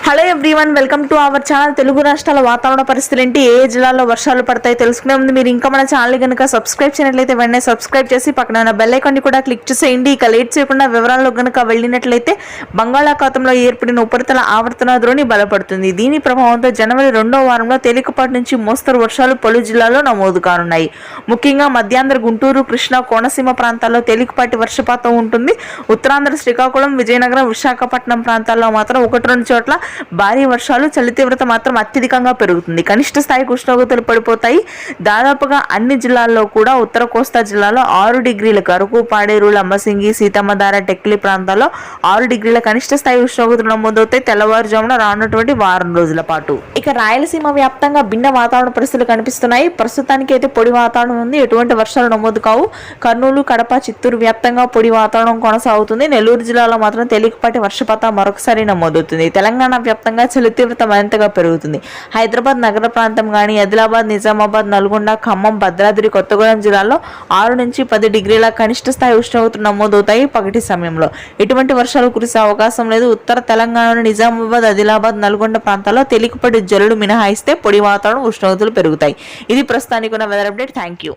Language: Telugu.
Hello everyone, welcome to our channel. Telugu రాష్ట్రాల వాతావరణ పరిస్థితులు ఏంటి, ఏ జిల్లాలో వర్షాలు పడతాయి తెలుసుకునే ముందు మీరు ఇంకా మన ఛానల్ కనుక సబ్స్క్రైబ్ చేయనట్లయితే వెంటనే సబ్స్క్రైబ్ చేసి పక్కన ఉన్న బెల్ ఐకాన్ ని కూడా క్లిక్ చేసేయండి. ఇక లేట్ చేయకుండా వివరాల్లో కనుక వెళ్ళినట్లయితే బంగాళాఖాతంలో ఏర్పడిన ఉపరితల ఆవర్తన ద్రోణి బలపడుతుంది. దీని ప్రభావంతో జనవరి 2వ వారంలో తేలికపాటి నుంచి మోస్తరు వర్షాలు పలు జిల్లాల్లో నమోదు కానున్నాయి. ముఖ్యంగా మధ్యాంధ్ర, గుంటూరు, కృష్ణా, కోనసీమ ప్రాంతాల్లో తేలికపాటి వర్షపాతం ఉంటుంది. ఉత్తరాంధ్ర, శ్రీకాకుళం, విజయనగరం, విశాఖపట్నం ప్రాంతాల్లో మాత్రం 1-2 చోట్ల భారీ వర్షాలు, చలి తీవ్రత మాత్రం అత్యధికంగా పెరుగుతుంది. కనిష్ట స్థాయికి ఉష్ణోగ్రతలు పడిపోతాయి. దాదాపుగా అన్ని జిల్లాల్లో కూడా ఉత్తర కోస్తా జిల్లాలో 6 డిగ్రీలకు, అరకు, పాడేరు, లంబసింగి, సీతమ్మధార, టెక్లి ప్రాంతాల్లో 6 డిగ్రీల కనిష్ట స్థాయి ఉష్ణోగ్రతలు నమోదవుతాయి తెల్లవారుజామున రానున్నటువంటి వారం రోజుల పాటు. ఇక రాయలసీమ వ్యాప్తంగా భిన్న వాతావరణ పరిస్థితులు కనిపిస్తున్నాయి. ప్రస్తుతానికి అయితే పొడి వాతావరణం ఉంది, ఎటువంటి వర్షాలు నమోదు కావు. కర్నూలు, కడప, చిత్తూరు వ్యాప్తంగా పొడి వాతావరణం కొనసాగుతుంది. నెల్లూరు జిల్లాలో మాత్రం తేలికపాటి వర్షపాతం మరొకసారి నమోదవుతుంది. తెలంగాణ వ్యాప్తంగా చలి తీవ్రత మరింతగా పెరుగుతుంది. హైదరాబాద్ నగర ప్రాంతం కానీ, ఆదిలాబాద్, నిజామాబాద్, నల్గొండ, ఖమ్మం, భద్రాద్రి కొత్తగూడెం జిల్లాల్లో 6-10 డిగ్రీల కనిష్ట స్థాయి ఉష్ణోగ్రతలు నమోదవుతాయి. పగటి సమయంలో ఎటువంటి వర్షాలు కురిసే అవకాశం లేదు. ఉత్తర తెలంగాణలోని నిజామాబాద్, ఆదిలాబాద్, నల్గొండ ప్రాంతాల్లో తేలికపాటి జల్లులు మినహాయిస్తే పొడి వాతావరణం ఉష్ణోగ్రతలు పెరుగుతాయి. ఇది ప్రస్తుతానికి ఉన్న వెదర్ అప్డేట్. Thank you.